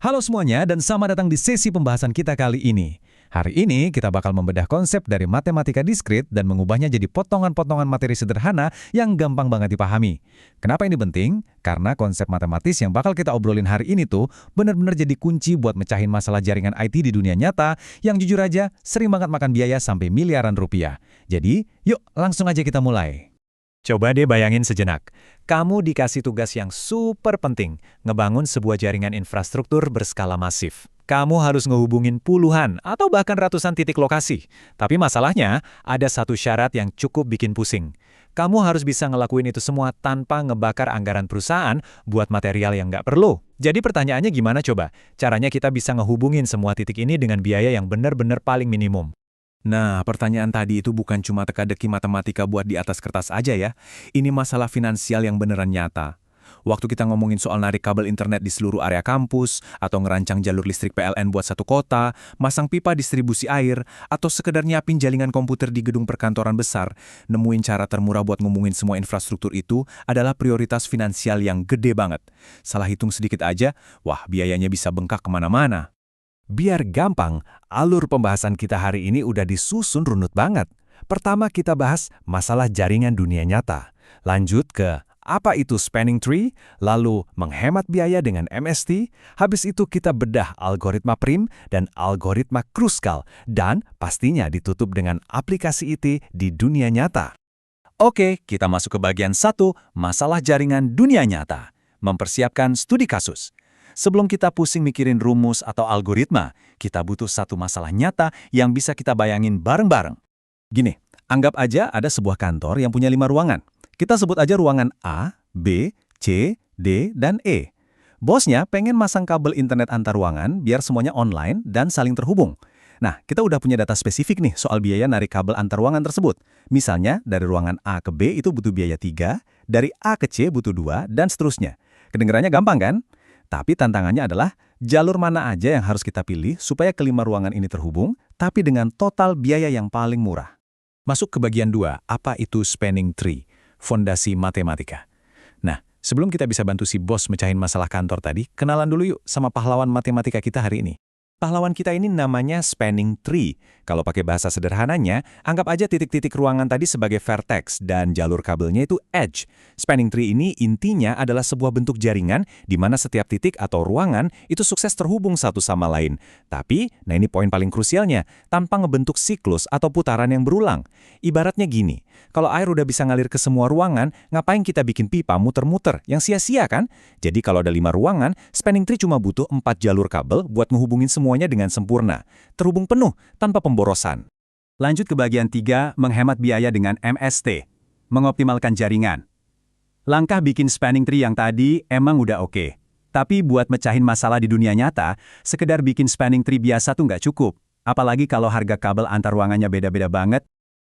Halo semuanya dan selamat datang di sesi pembahasan kita kali ini. Hari ini kita bakal membedah konsep dari matematika diskrit dan mengubahnya jadi potongan-potongan materi sederhana yang gampang banget dipahami. Kenapa ini penting? Karena konsep matematis yang bakal kita obrolin hari ini tuh benar-benar jadi kunci buat mecahin masalah jaringan IT di dunia nyata yang jujur aja sering banget makan biaya sampai miliaran rupiah. Jadi, yuk langsung aja kita mulai. Coba deh bayangin sejenak, kamu dikasih tugas yang super penting, ngebangun sebuah jaringan infrastruktur berskala masif. Kamu harus ngehubungin puluhan atau bahkan ratusan titik lokasi. Tapi masalahnya, ada satu syarat yang cukup bikin pusing. Kamu harus bisa ngelakuin itu semua tanpa ngebakar anggaran perusahaan buat material yang nggak perlu. Jadi pertanyaannya gimana coba? Caranya kita bisa ngehubungin semua titik ini dengan biaya yang benar-benar paling minimum. Nah, pertanyaan tadi itu bukan cuma teka-teki matematika buat di atas kertas aja ya. Ini masalah finansial yang beneran nyata. Waktu kita ngomongin soal narik kabel internet di seluruh area kampus, atau ngerancang jalur listrik PLN buat satu kota, masang pipa distribusi air, atau sekedar nyiapin jaringan komputer di gedung perkantoran besar, nemuin cara termurah buat ngomongin semua infrastruktur itu adalah prioritas finansial yang gede banget. Salah hitung sedikit aja, wah biayanya bisa bengkak kemana-mana. Biar gampang, alur pembahasan kita hari ini udah disusun runut banget. Pertama kita bahas masalah jaringan dunia nyata. Lanjut ke apa itu spanning tree, lalu menghemat biaya dengan MST, habis itu kita bedah algoritma prim dan algoritma Kruskal, dan pastinya ditutup dengan aplikasi IT di dunia nyata. Oke, kita masuk ke bagian 1, masalah jaringan dunia nyata. Mempersiapkan studi kasus. Sebelum kita pusing mikirin rumus atau algoritma, kita butuh satu masalah nyata yang bisa kita bayangin bareng-bareng. Gini, anggap aja ada sebuah kantor yang punya 5 ruangan. Kita sebut aja ruangan A, B, C, D, dan E. Bosnya pengen masang kabel internet antar ruangan biar semuanya online dan saling terhubung. Nah, kita udah punya data spesifik nih soal biaya narik kabel antar ruangan tersebut. Misalnya, dari ruangan A ke B itu butuh biaya 3, dari A ke C butuh 2, dan seterusnya. Kedengarannya gampang kan? Tapi tantangannya adalah jalur mana aja yang harus kita pilih supaya kelima ruangan ini terhubung, tapi dengan total biaya yang paling murah. Masuk ke bagian 2, apa itu spanning tree, fondasi matematika. Nah, sebelum kita bisa bantu si bos mecahin masalah kantor tadi, kenalan dulu yuk sama pahlawan matematika kita hari ini. Pahlawan kita ini namanya spanning tree. Kalau pakai bahasa sederhananya, anggap aja titik-titik ruangan tadi sebagai vertex dan jalur kabelnya itu edge. Spanning tree ini intinya adalah sebuah bentuk jaringan di mana setiap titik atau ruangan itu sukses terhubung satu sama lain. Tapi, nah ini poin paling krusialnya, tanpa ngebentuk siklus atau putaran yang berulang. Ibaratnya gini, kalau air udah bisa ngalir ke semua ruangan, ngapain kita bikin pipa muter-muter? Yang sia-sia kan? Jadi kalau ada 5 ruangan, spanning tree cuma butuh 4 jalur kabel buat ngehubungin semuanya dengan sempurna, terhubung penuh tanpa pemborosan. Lanjut ke bagian 3, menghemat biaya dengan MST, mengoptimalkan jaringan. Langkah bikin spanning tree yang tadi emang udah oke. Tapi buat mecahin masalah di dunia nyata, sekedar bikin spanning tree biasa tuh nggak cukup. Apalagi kalau harga kabel antar ruangannya beda-beda banget.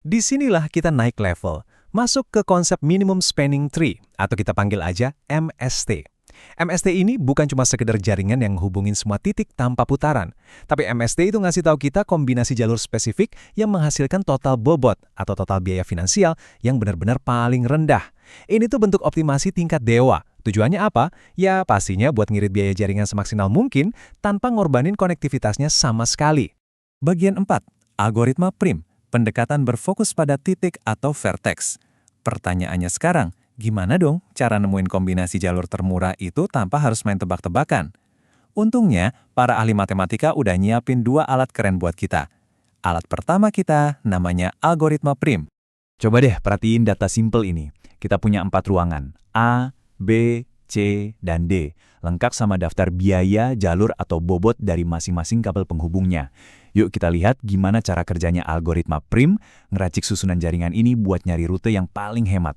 Disinilah kita naik level, masuk ke konsep minimum spanning tree, atau kita panggil aja MST. MST ini bukan cuma sekedar jaringan yang hubungin semua titik tanpa putaran. Tapi MST itu ngasih tahu kita kombinasi jalur spesifik yang menghasilkan total bobot atau total biaya finansial yang benar-benar paling rendah. Ini tuh bentuk optimasi tingkat dewa. Tujuannya apa? Ya pastinya buat ngirit biaya jaringan semaksimal mungkin tanpa ngorbanin konektivitasnya sama sekali. Bagian 4. Algoritma prim. Pendekatan berfokus pada titik atau vertex. Pertanyaannya sekarang, gimana dong cara nemuin kombinasi jalur termurah itu tanpa harus main tebak-tebakan? Untungnya, para ahli matematika udah nyiapin 2 alat keren buat kita. Alat pertama kita namanya algoritma prim. Coba deh perhatiin data simple ini. Kita punya 4 ruangan, A, B, C, dan D. Lengkap sama daftar biaya, jalur, atau bobot dari masing-masing kabel penghubungnya. Yuk kita lihat gimana cara kerjanya algoritma prim ngeracik susunan jaringan ini buat nyari rute yang paling hemat.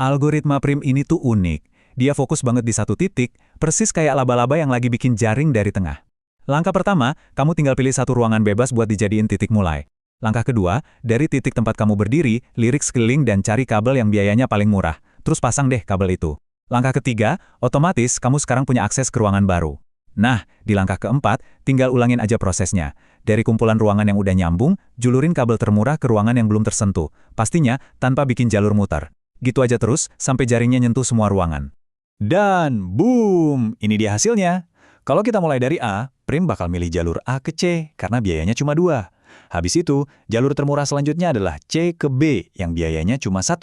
Algoritma prim ini tuh unik. Dia fokus banget di satu titik, persis kayak laba-laba yang lagi bikin jaring dari tengah. Langkah pertama, kamu tinggal pilih satu ruangan bebas buat dijadiin titik mulai. Langkah kedua, dari titik tempat kamu berdiri, lirik sekeliling dan cari kabel yang biayanya paling murah. Terus pasang deh kabel itu. Langkah ketiga, otomatis kamu sekarang punya akses ke ruangan baru. Nah, di langkah keempat, tinggal ulangin aja prosesnya. Dari kumpulan ruangan yang udah nyambung, julurin kabel termurah ke ruangan yang belum tersentuh. Pastinya tanpa bikin jalur muter. Gitu aja terus, sampai jaringnya nyentuh semua ruangan. Dan boom! Ini dia hasilnya. Kalau kita mulai dari A, Prim bakal milih jalur A ke C karena biayanya cuma 2. Habis itu, jalur termurah selanjutnya adalah C ke B yang biayanya cuma 1.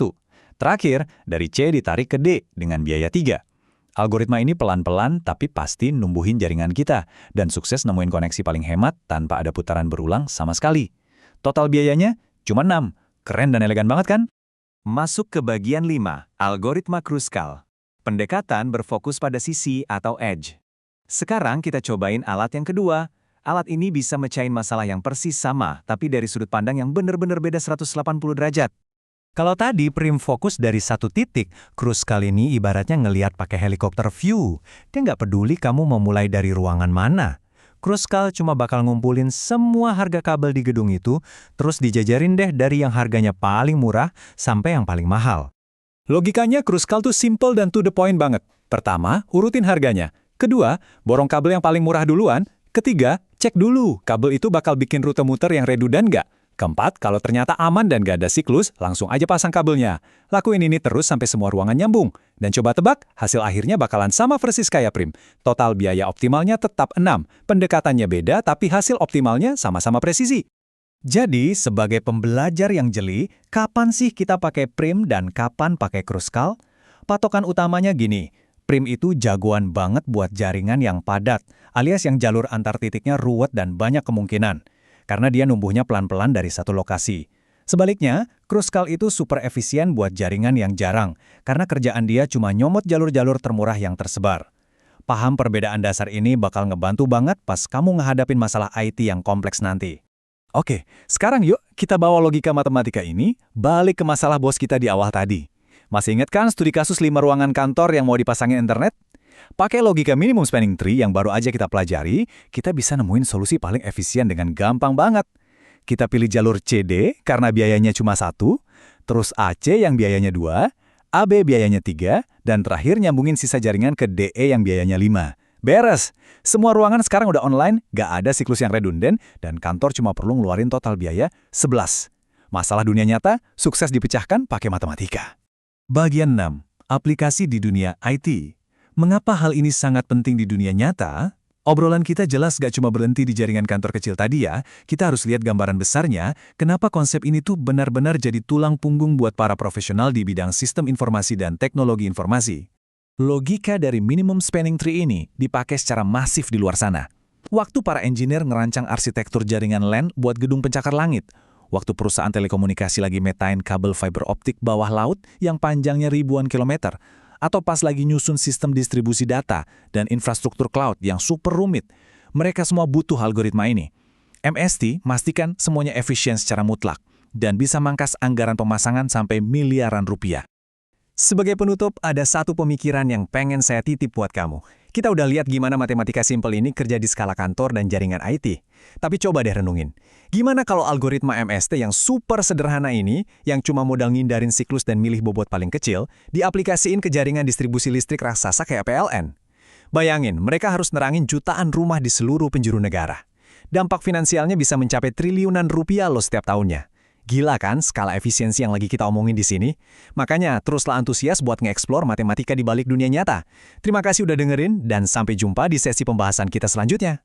Terakhir, dari C ditarik ke D dengan biaya 3. Algoritma ini pelan-pelan tapi pasti numbuhin jaringan kita dan sukses nemuin koneksi paling hemat tanpa ada putaran berulang sama sekali. Total biayanya cuma 6. Keren dan elegan banget kan? Masuk ke bagian 5, algoritma Kruskal. Pendekatan berfokus pada sisi atau edge. Sekarang kita cobain alat yang kedua. Alat ini bisa mecahin masalah yang persis sama, tapi dari sudut pandang yang benar-benar beda 180 derajat. Kalau tadi Prim fokus dari satu titik, Kruskal ini ibaratnya ngelihat pakai helikopter view. Dia nggak peduli kamu mau mulai dari ruangan mana. Kruskal cuma bakal ngumpulin semua harga kabel di gedung itu, terus dijajarin deh dari yang harganya paling murah sampai yang paling mahal. Logikanya Kruskal tuh simple dan to the point banget. Pertama, urutin harganya. Kedua, borong kabel yang paling murah duluan. Ketiga, cek dulu kabel itu bakal bikin rute muter yang redundant nggak. Keempat, kalau ternyata aman dan gak ada siklus, langsung aja pasang kabelnya. Lakuin ini terus sampai semua ruangan nyambung. Dan coba tebak, hasil akhirnya bakalan sama persis kayak Prim. Total biaya optimalnya tetap 6. Pendekatannya beda, tapi hasil optimalnya sama-sama presisi. Jadi, sebagai pembelajar yang jeli, kapan sih kita pakai Prim dan kapan pakai Kruskal? Patokan utamanya gini, Prim itu jagoan banget buat jaringan yang padat, alias yang jalur antar titiknya ruwet dan banyak kemungkinan. Karena dia numbuhnya pelan-pelan dari satu lokasi. Sebaliknya, Kruskal itu super efisien buat jaringan yang jarang, karena kerjaan dia cuma nyomot jalur-jalur termurah yang tersebar. Paham perbedaan dasar ini bakal ngebantu banget pas kamu ngehadapin masalah IT yang kompleks nanti. Oke, sekarang yuk kita bawa logika matematika ini balik ke masalah bos kita di awal tadi. Masih ingat kan studi kasus 5 ruangan kantor yang mau dipasangin internet? Pakai logika minimum spanning tree yang baru aja kita pelajari, kita bisa nemuin solusi paling efisien dengan gampang banget. Kita pilih jalur CD karena biayanya cuma 1, terus AC yang biayanya 2, AB biayanya 3, dan terakhir nyambungin sisa jaringan ke DE yang biayanya 5. Beres! Semua ruangan sekarang udah online, gak ada siklus yang redundant, dan kantor cuma perlu ngeluarin total biaya 11. Masalah dunia nyata, sukses dipecahkan pakai matematika. Bagian 6. Aplikasi di dunia IT. Mengapa hal ini sangat penting di dunia nyata? Obrolan kita jelas gak cuma berhenti di jaringan kantor kecil tadi ya, kita harus lihat gambaran besarnya, kenapa konsep ini tuh benar-benar jadi tulang punggung buat para profesional di bidang sistem informasi dan teknologi informasi. Logika dari minimum spanning tree ini dipakai secara masif di luar sana. Waktu para engineer ngerancang arsitektur jaringan LAN buat gedung pencakar langit, waktu perusahaan telekomunikasi lagi metain kabel fiber optik bawah laut yang panjangnya ribuan kilometer, atau pas lagi nyusun sistem distribusi data dan infrastruktur cloud yang super rumit, mereka semua butuh algoritma ini. MST memastikan semuanya efisien secara mutlak dan bisa mangkas anggaran pemasangan sampai miliaran rupiah. Sebagai penutup, ada satu pemikiran yang pengen saya titip buat kamu. Kita udah lihat gimana matematika simpel ini kerja di skala kantor dan jaringan IT. Tapi coba deh renungin. Gimana kalau algoritma MST yang super sederhana ini, yang cuma modal ngindarin siklus dan milih bobot paling kecil, diaplikasiin ke jaringan distribusi listrik raksasa kayak PLN? Bayangin, mereka harus nerangin jutaan rumah di seluruh penjuru negara. Dampak finansialnya bisa mencapai triliunan rupiah loh setiap tahunnya. Gila kan skala efisiensi yang lagi kita omongin di sini? Makanya teruslah antusias buat nge-explore matematika di balik dunia nyata. Terima kasih udah dengerin dan sampai jumpa di sesi pembahasan kita selanjutnya.